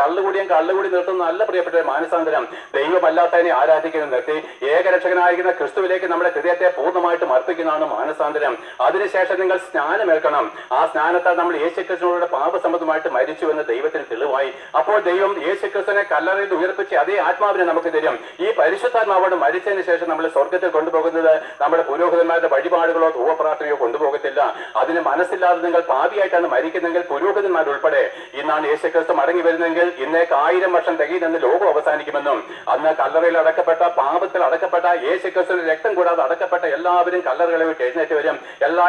കള്ളുകൂടി നിർത്തുന്ന നല്ല പ്രിയപ്പെട്ട മാനസാന്തരം. ദൈവമല്ലാത്തതിനെ ആരാധിക്കുന്ന നിർത്തി ഏകരക്ഷകനായിരിക്കുന്ന ക്രിസ്തുവിലേക്ക് നമ്മുടെ ഹൃദയത്തെ പൂർണ്ണമായിട്ടും അർപ്പിക്കുന്നതാണ് മാനസാന്തരം. അതിനുശേഷം നിങ്ങൾ സ്നാനമേൽക്കണം. ആ സ്നാനത്താൽ നമ്മൾ യേശുക്രിസ്തുവിനോട് പാപസംബന്ധമായിട്ട് മരിച്ചുവെന്ന് ദൈവത്തിന് തെളിവായി. അപ്പോൾ ദൈവം യേശുക്രിസ്തുവിനെ കല്ലറയിൽ ഉയർപ്പിച്ച് അതേ ആത്മാവിനെ നമുക്ക് തരും. ഈ പരിശുദ്ധാത്മാവോട് മരിച്ചതിന് ശേഷം നമ്മൾ സ്വർഗത്തിൽ കൊണ്ടുപോകുന്നത് നമ്മുടെ പുരോഹിതന്മാരുടെ വഴിപാടുകളോ ധൂപപ്രാർത്ഥനയോ കൊണ്ടുപോകത്തില്ല. അതിന് മനസ്സില്ലാതെ നിങ്ങൾ പാപിയായിട്ടാണ് മരിക്കുന്നെങ്കിൽ പുരോഹിതന്മാർ ഉൾപ്പെടെ ഇന്നാണ് യേശുക്രിസ്തു മടങ്ങി വരുന്നെങ്കിൽ ഇന്നേക്ക് 1000 വർഷം തികയുന്നെന്ന് ലോകം അവസാനിക്കുമെന്നും അന്ന് കല്ലറയിൽ അടക്കപ്പെട്ട പാപത്തിൽ അടക്കപ്പെട്ട യേശുക്രിസ്തുവിന്റെ രക്തം കൂടാതെ അടക്കപ്പെട്ട എല്ലാവരും കല്ലറകളെ വിട്ട് എഴുന്നേറ്റ് വരും. എല്ലാ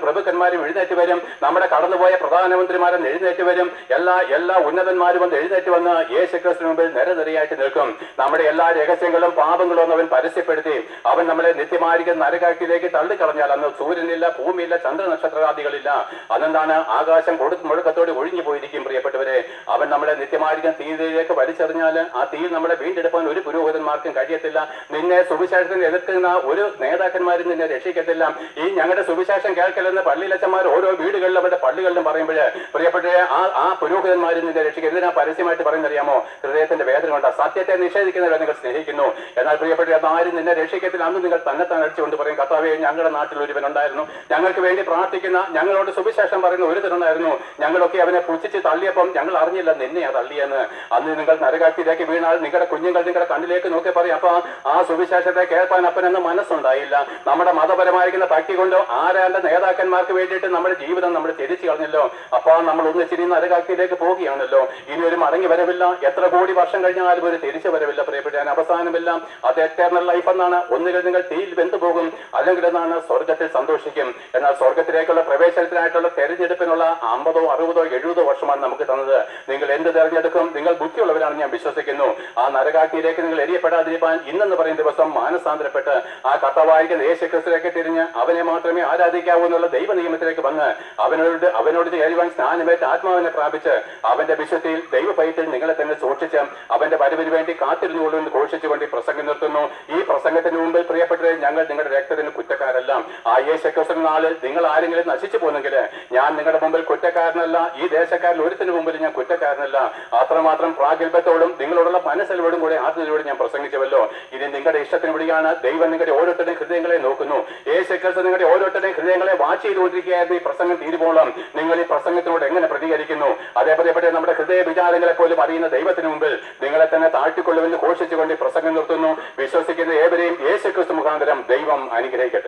പ്രഭുക്കന്മാരും എഴുന്നേറ്റ് വരും. നമ്മുടെ കടന്നുപോയ പ്രധാനമന്ത്രിമാരും എഴുന്നേറ്റ് വരും. എല്ലാ ഉന്നതന്മാരും വന്ന് എഴുന്നേറ്റ് വന്ന് യേശുക്രിസ്തുവിന് മുമ്പിൽ നിരനിരയായിട്ട് നിൽക്കും. നമ്മുടെ എല്ലാ രഹസ്യങ്ങളും പാപങ്ങളും ഒന്നും അവൻ പരസ്യപ്പെടുത്തി അവൻ നമ്മളെ നിത്യമായിരിക്കുന്ന നരകാക്കിലേക്ക് തള്ളിക്കളഞ്ഞാൽ അന്ന് സൂര്യനില്ല, ഭൂമിയില്ല, ചന്ദ്രനക്ഷത്രാദികളില്ല. അതെന്താണ്? ആകാശം മുഴക്കത്തോടെ ഒഴിഞ്ഞു പോയിരിക്കും. പ്രിയപ്പെട്ടവരെ, അവൻ നമ്മളെ നിത്യമായിരിക്കുന്ന തീയിലേക്ക് വലിച്ചെറിഞ്ഞാൽ ആ തീയിൽ നമ്മളെ വീണ്ടെടുക്കാൻ ഒരു പുരോഹിതന്മാർക്കും കഴിയത്തില്ല. നിന്നെ സുവിശേഷത്തിന് എതിർക്കുന്ന ഒരു നേതാക്കന്മാരും നിന്നെ രക്ഷിക്കത്തില്ല. ഈ ഞങ്ങളുടെ സുവിശേഷം കേൾക്കലെന്ന് പള്ളിയിലച്ചന്മാർ ഓരോ വീടുകളിലും അവരുടെ പള്ളികളിലും പറയുമ്പോൾ പ്രിയപ്പെട്ടവരെ, ആ പുരോഹിതന്മാരും നിന്നെ രക്ഷിക്കും. എന്തിനാ പരസ്യമായിട്ട് പറയുന്നറിയാമോ? ഹൃദയത്തിന്റെ വേദന കൊണ്ട്. സത്യത്തെ നിഷേധിക്കുന്നവരെ നിങ്ങൾ സ്നേഹിക്കുന്നു. എന്നാൽ പ്രിയപ്പെട്ടവരെ, അതാരും നിന്നെ രക്ഷിക്കത്തില്ല. അന്ന് നിങ്ങൾ തന്നെത്താൻ അടിച്ചുകൊണ്ട് പറയും, കർത്താവേ, ഞങ്ങളുടെ നാട്ടിൽ ഒരുവനുണ്ടായിരുന്നു, ഞങ്ങൾക്ക് വേണ്ടി പ്രാർത്ഥിക്കുന്ന, ഞങ്ങളോട് സുവിശേഷം പറയുന്ന ഒരുത്തരുണ്ടായിരുന്നു, ഞങ്ങളൊക്കെ അവനെ പുച്ഛിച്ച് തള്ളിയപ്പം ഞങ്ങൾ അറിഞ്ഞില്ല നിന്നെയാ തള്ളിയെന്ന്. അന്ന് നിങ്ങൾ നരകാക്കിലേക്ക് വീണാൽ നിങ്ങളുടെ കുഞ്ഞുങ്ങൾ നിങ്ങളുടെ കണ്ണിലേക്ക് നോക്കി പറയും, അപ്പൊ ആ സുവിശേഷത്തെ കേൾപ്പാൻ അപ്പനെന്ന് മനസ്സുണ്ടായില്ല. നമ്മുടെ മതപരമായിരിക്കുന്ന ഭക്തി കൊണ്ടോ ആരാന്റെ നേതാക്കന്മാർക്ക് വേണ്ടിയിട്ട് നമ്മുടെ ജീവിതം നമ്മൾ തിരിച്ചു കളഞ്ഞല്ലോ. അപ്പൊ നമ്മൾ ഒന്നിച്ചിരി നരകാക്കിലേക്ക് പോവുകയാണല്ലോ. ഇനി ഒരു മടങ്ങി വരവില്ല. എത്ര കോടി വർഷം കഴിഞ്ഞാലും ഒരു തിരിച്ചു വരവില്ല. പ്രിയപ്പെട്ട അവസാനമില്ല. അത് എറ്റേണൽ ലൈഫ് എന്നാണ്. ഒന്നുകിൽ നിങ്ങൾ തീയിൽ വെന്തു പോകും, അല്ലെങ്കിൽ എന്നാണ് സ്വർഗത്തിൽ സന്തോഷിക്കും. എന്നാൽ സ്വർഗത്തിലേക്കുള്ള പ്രവേശനത്തിനായിട്ടുള്ള തെരഞ്ഞെടുപ്പിനുള്ള 50, 60, 70 വർഷമാണ് നമുക്ക് തന്നത്. നിങ്ങൾ എന്ത് തെരഞ്ഞെടുക്കും? നിങ്ങൾ ബുദ്ധിയുള്ളവരാണ് ഞാൻ വിശ്വസിക്കുന്നു. ആ നരകാഗ്നിയിലേക്ക് നിങ്ങൾ എരിയപ്പെടാതിരിക്കാൻ ഇന്നെന്ന് പറയുന്ന ദിവസം മാനസാന്തരപ്പെട്ട് ആ കർത്താവായിരിക്കുന്ന യേശുക്രിസ്തുവിലേക്ക് തിരിഞ്ഞ് അവനെ മാത്രമേ ആരാധിക്കാവൂ എന്നുള്ള ദൈവ നിയമത്തിലേക്ക് വന്ന് അവനോട് ചേരുവാൻ സ്നാനമേറ്റ് ആത്മാവിനെ പ്രാപിച്ച് അവന്റെ വിശുദ്ധിയിൽ ദൈവഭയത്തിൽ നിങ്ങളെ തന്നെ സൂക്ഷിച്ച് അവന്റെ വരവിന് വേണ്ടി കാത്തിരുന്നുകൊള്ളുമെന്ന് ഘോഷിച്ചുകൊണ്ട് ഈ പ്രസംഗം നിർത്തുന്നു. ഈ പ്രസംഗത്തിന് മുമ്പിൽ പ്രിയപ്പെട്ടവരെ, ഞങ്ങൾ നിങ്ങളുടെ രക്തത്തിന് കുറ്റക്കാരല്ല. ആ യേശുക്രിസ്തുവിന്റെ നാളിൽ നിങ്ങൾ ആരെങ്കിലും നശിച്ചു പോകുന്നെങ്കിൽ ഞാൻ നിങ്ങളുടെ മുമ്പിൽ കുറ്റക്കാരനല്ല. ഈ ദേശക്കാരിൽ ഒരുത്തിന് മുമ്പിൽ ഞാൻ കുറ്റക്കാരനല്ല. അത്രമാത്രം പ്രാഗൽഭ്യത്തോടും നിങ്ങളോടുള്ള മനസ്സിലോടും കൂടെ ആത്മീയതയോടും ഞാൻ പ്രസംഗിച്ചുവല്ലോ. ഇനി നിങ്ങളുടെ ഇഷ്ടത്തിന് വിളിയാണ്. ദൈവം നിങ്ങളുടെ ഓരോരുത്തരുടെയും ഹൃദയങ്ങളെ നോക്കുന്നു. യേശുക്രിസ്തു നിങ്ങളുടെ ഓരോരുത്തരുടെയും ഹൃദയങ്ങളെ വാച്ച് ചെയ്തുകൊണ്ടിരിക്കുകയായിരുന്നു. ഈ പ്രസംഗം തീരുവോളം നിങ്ങൾ ഈ പ്രസംഗത്തിനോട് എങ്ങനെ പ്രതികരിക്കുന്നു? അതേപോലെ നമ്മുടെ ഹൃദയ വിചാരങ്ങളെ പോലും അറിയുന്ന ദൈവത്തിന് മുമ്പിൽ നിങ്ങളെ തന്നെ താഴ്ത്തിക്കൊള്ളുമെന്ന് ഘോഷിച്ചുകൊണ്ട് ഈ പ്രസംഗം നിർത്തുന്നു. വിശ്വസിക്കുന്ന ഏവരെയും യേശുക്രിസ്തു മുഖാന്തരം ദൈവം അനുഗ്രഹിക്കട്ടെ.